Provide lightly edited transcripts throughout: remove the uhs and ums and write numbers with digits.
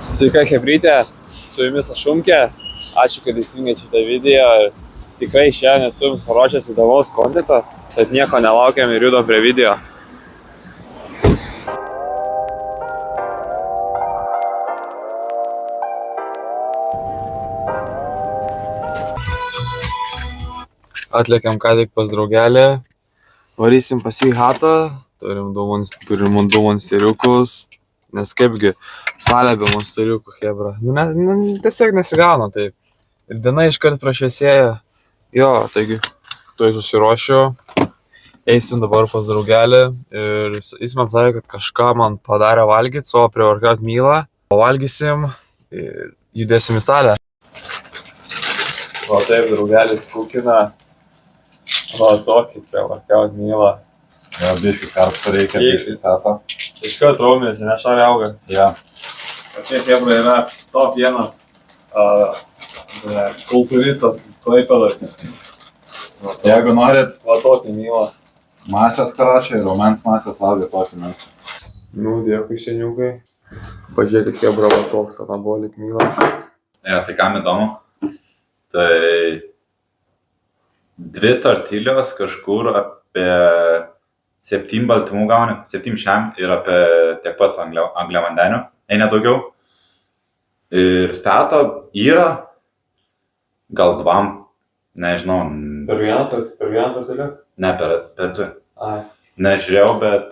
Sveika chebrytė, su jumis Ašumkė, ačiū, kad įsijungėte šitą video ir tikrai šiandien esu jums paruošęs įdomaus kontento, tad nieko nelaukiam ir judam prie video. Atlėkiam ką tik pas draugelį, varysim pas jį hatą, turim du monsteriukus, nes kaipgi salė be monsteriukų, hebra. Tiesiog nesigauna taip. Ir diena iškart prašviesėja. Jo, taigi, tuoj susiruošiu, eisim dabar pas draugelį ir jis man sakė, kad kažką man padarė valgyti, savo pre-workout mealą. Pavalgysim ir judėsim į salę. O taip, draugelis kukina. O tokį pre-workout mealą. Jo, biškį karšto reikia, biškį feto. Iškart raumenys, nešarai auga. Jo. O čia hebra yra top vienas kultūristas Klaipėdoj. Jeigu norit Va tokį mealą. masės karočią ir raumens masės valgai tokį mėsą. Nu, dėkui seniukai. Pažiūrėkit, hebra va toks anabolik mealas. Jo, tai kam įdomu? Tai 2 tortilijos kažkur apie 7 baltymų gauni, 7 šiam ir apie tiek pat angliavandenių, ei nedaugiau. Ir feto yra gal 2, nežinau. Per vieną tortilę? Ne, per 2. Ai. Nežiūrėjau, bet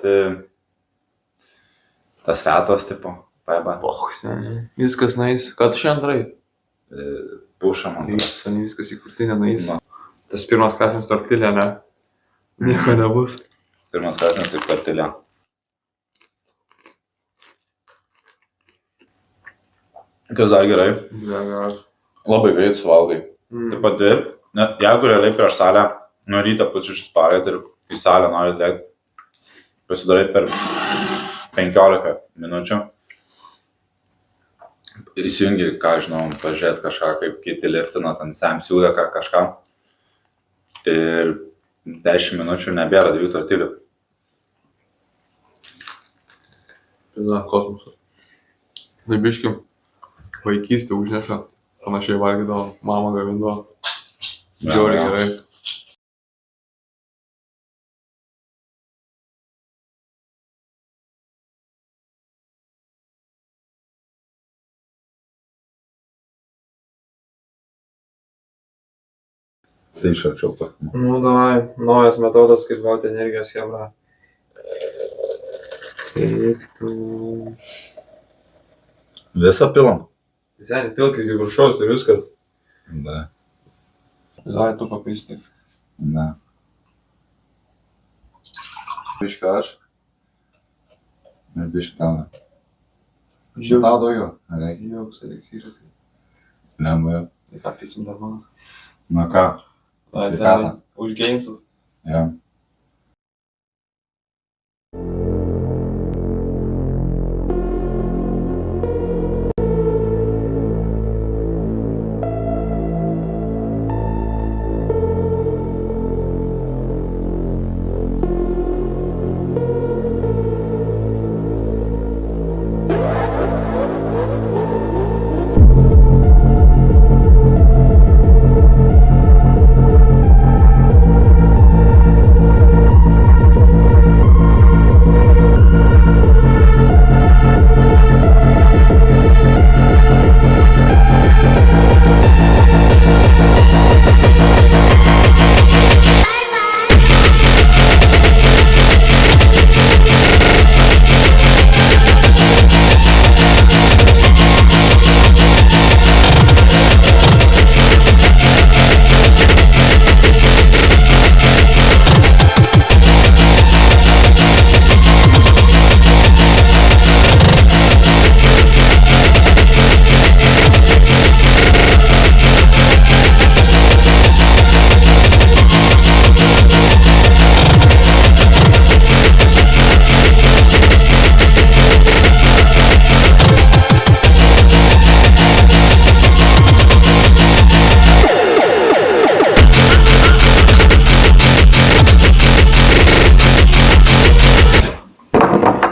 tas fetas tipo, paiba. Viskas nais. Ką tu šiandien darai? Puša man. Viskas į krūtinę nais. Tas pirmas kąsnis tortilė, ne? Nieko nebus. Pirmas kąsnis tai tortilė. Kas dar gerai? Gerai. Labai greit suvalgai. Taip pat jeigu realiai prieš salę, nuo ryto pusryčius parėt ir į salę norit lėkti, pasidarai per 15 minučių. Įsijungi, ką žinau, pažiūrėt kažką, kaip kiti liftina, ten Sam siūlė kažką. Ir 10 minučių nebėra 2 tortilių. Na, kosmosas. Tai biški vaikystė užneša. Panašiai valgydavo, mama gamindavo. Žiauriai gerai. Tai šarčiau pat. Nu, davai, naujas metodas, kaip gauti energijos, hebra. Eik tu. Visą pilam? Seniai, pilk iki viršaus ir viskas. Ne. Davai, tu papisti. Ne. Biška aš. Ir biška tau. Tau daugiau. Reikia. Joks eleksyras. Lemba jau. Tai ką pisim dar mano? Na ką? Sveikatą. Už geinsus. Jo.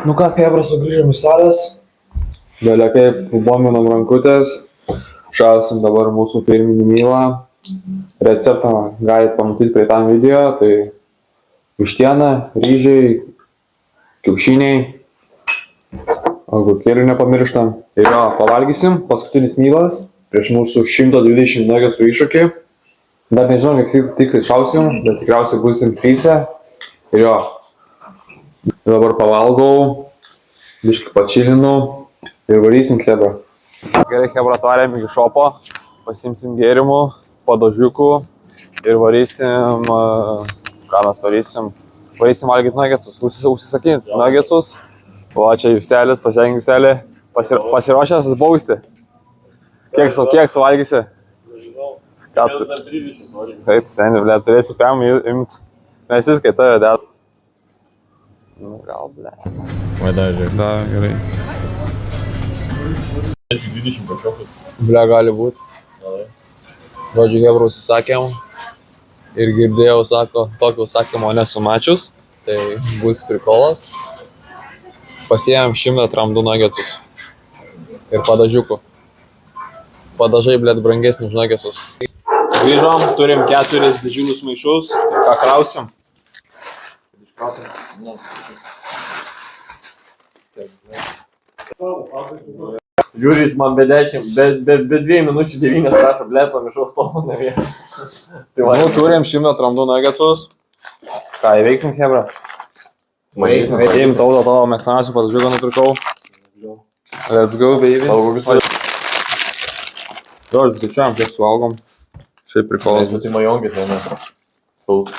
Nu ką, hebra, sugrįžom į salės. Vėliakai pabombinom rankutės. Šausim dabar mūsų firminį mylą. Receptą galite pamatyti prie tam video. Tai vištiena, ryžiai, kiaušiniai. Agurkėlių nepamirštam. Ir jo, pavalgysim. Paskutinis mylas. Prieš mūsų 120 nuggetsų iššūkį. Dar nežinau, kiek tiksliai šausim, bet tikriausiai būsim 3. Ir jo. Dabar pavalgau. Biškį pačilinu. Ir varysim chebra. Gerai, chebra, atvarėm iki šopo. Pasimsim gėrimų, padažiukų. Ir varysim... Ką mes varysim? Varysim valgyti nuggetsus. Užsisakyti nuggetsus. O čia Justelis, pasiekin Justelį. Pasiruošęs bausti. Kiek suvalgysi? Ką tu? Tai seniai, ble, turėsi PM imt. Mes viskai tave dėt. Nu, gal, ble. Vai dar, žiūrėk. Da, gerai. 20 kažkokius. Ble, gali būt. Žodžiu, Hebra užsisakėm. Ir girdėjau, sako, tokio užsakymo nesu mačius. Tai bus prikolas. Pasiėmėm 100 tramdų nuggetsus. Ir padažiukų. Padažai, blėt, brangesni už nuggetsus. Grįžom, turim 4 didžiulius maišus. Ir ką krausim? Žiūrės man be 10, be 2 minučių 9 prašo, blėt, pamiršau stovą nevė. Nu, turim 100 tramdų nuggetsus. Ką, įveiksim, Hebra? Eim, tavo mėgstamiausių padažiuką nupirkau. Let's go, baby. Žodžiu, skaičiuojam, kiek suvalgom. Šiaip prikolas. Tai majongis, ne? Saus.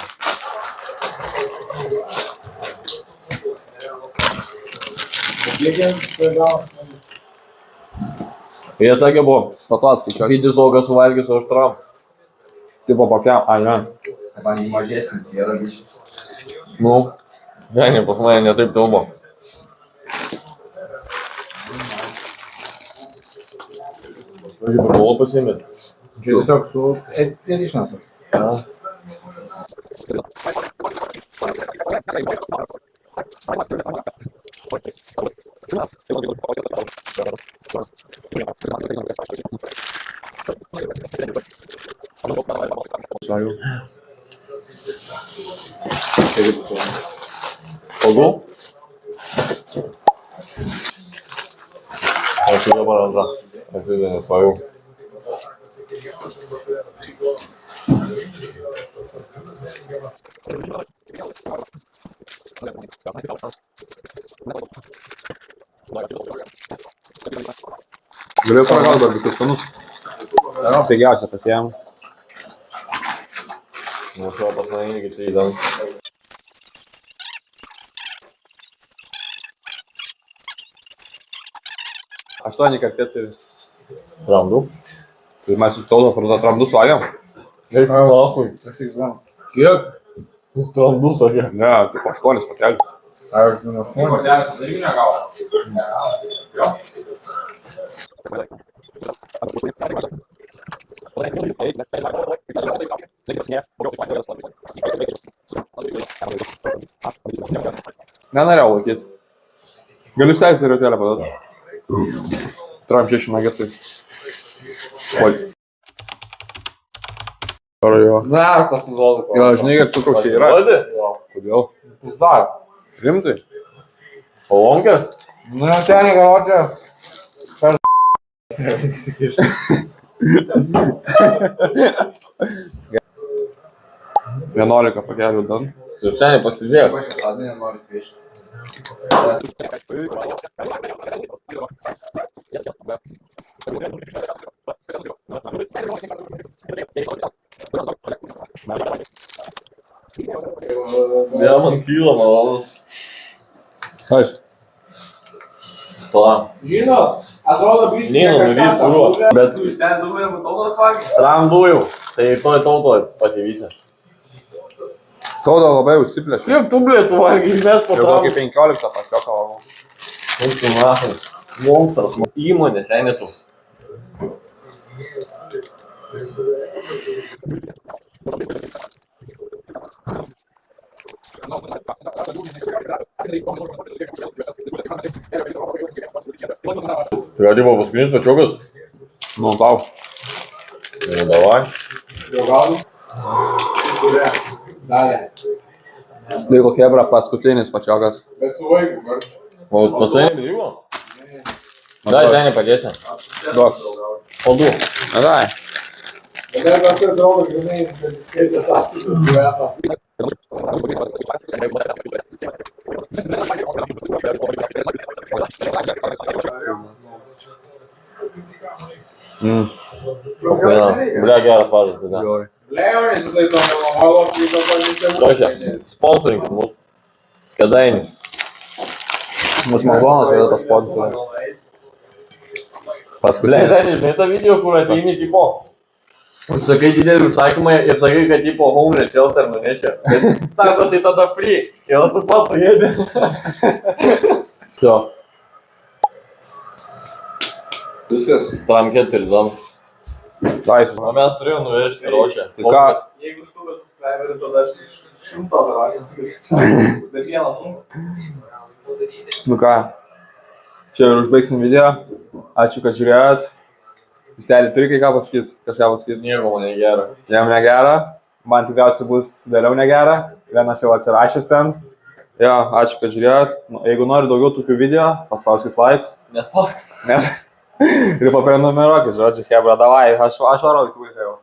Jie sakė buvo, Paklaus, skaičiuok. vidis augas suvalgys už tram. Tipo pakiam, ai, ne. Man mažesnis yra bišis. Nu, žinai, pas mane netaip tilbo. Žiūrėjau, papulo pasimėt. Tiesiog su etišnasu. Pagul? Aš jau dabar antrą. Aš jau nesvajau. Galiu paragaut, bet biškis skanus. Pigiausia pasiėm. Nu, šio pas mane irgi čia įdam. Aštuoni kartė turi. Tramdu? Tai mes su tauto parduotą tramdus valgiam? Eik, lahui. Kiek? Tramdu, sakė. Ne, tipo 8 pakelius. Ar aš nuo 8? Kortelės irgi negavo. Nenorėjau laikyti. Galiu stengtis ir rautelę paduoti. Tram 6 nugetsai. Oi. Ar jo? Ne, aš pasiduodu. Jo, žinai, kiek cukraus čia yra. Pasiduodi? Kodėl? Pusdar. Rimtai? Palonkės? Nu, jau ten įgaročia. 11 pakelių dan. Jau seniai pasidėk. Aš tą nenoriu kviešti. Vėl man kyla malonus. Kas? Pa. Žinot, atrodo biškai. Neina nuvyt puro. Bet Jūs ten daugiau tautos valgyti? tramdujau. Tai toj tautoj pasivysi. Tauda labai užsiplėšė. Kiek tu blėt suvalgai, mes po Jau kokį tramdų. 15 pašlioko valgau. Mūsų mahai. Monstras. Įmonė, seniai tu. Tai tipo paskutinis pačiukas. Nu, tau. Nu, davai. Dalė. Tai kokie bra paskutinis pačiokas. Bet su vaiku, ar? O pats nebeliko? Dai, žinai, padėsi. Duok. O du. Na, dai. Bet dar tas ir draugas, žinai, kad skaitė sąskaitų gyvena. Bля, geras pažas, tada. Gerai. Leonis, tai to mano kai dabar neįsivaizduoju. Tošia, sponsorinkit mūsų. Kėdainių. Mūsų Makdonas vėl pasponsorė. Bля, Paskutinis. žinai tą video, kur ateini tipo. Sakai didelį užsakymą ir sakai, kad tipo homeless shelter nunešė. Bet sako, tai tada free. Ir tu pats suėdė. Šio, Viskas. tramkė tilzon. Dais. O mes turėjom nuvežti rošę. Tai ką? Jeigu stūgas subscriberį, tada aš 100 rašęs. Bet vienas sunku. Nu ką. Čia ir užbaigsim video. Ačiū, kad žiūrėjot. Vistelį turi kai ką pasakyti. Kažką pasakyti. Nieko man negera. Jam negera. Man tikriausiai bus vėliau negera. Vienas jau atsirašęs ten. Jo, ačiū, kad žiūrėjot. Nu, jeigu nori daugiau tokių video, paspauskit like. Nespauskit. Nes... ir paprenumeruokit, žodžiu, hebra, davai, aš varau iki vaiką jau.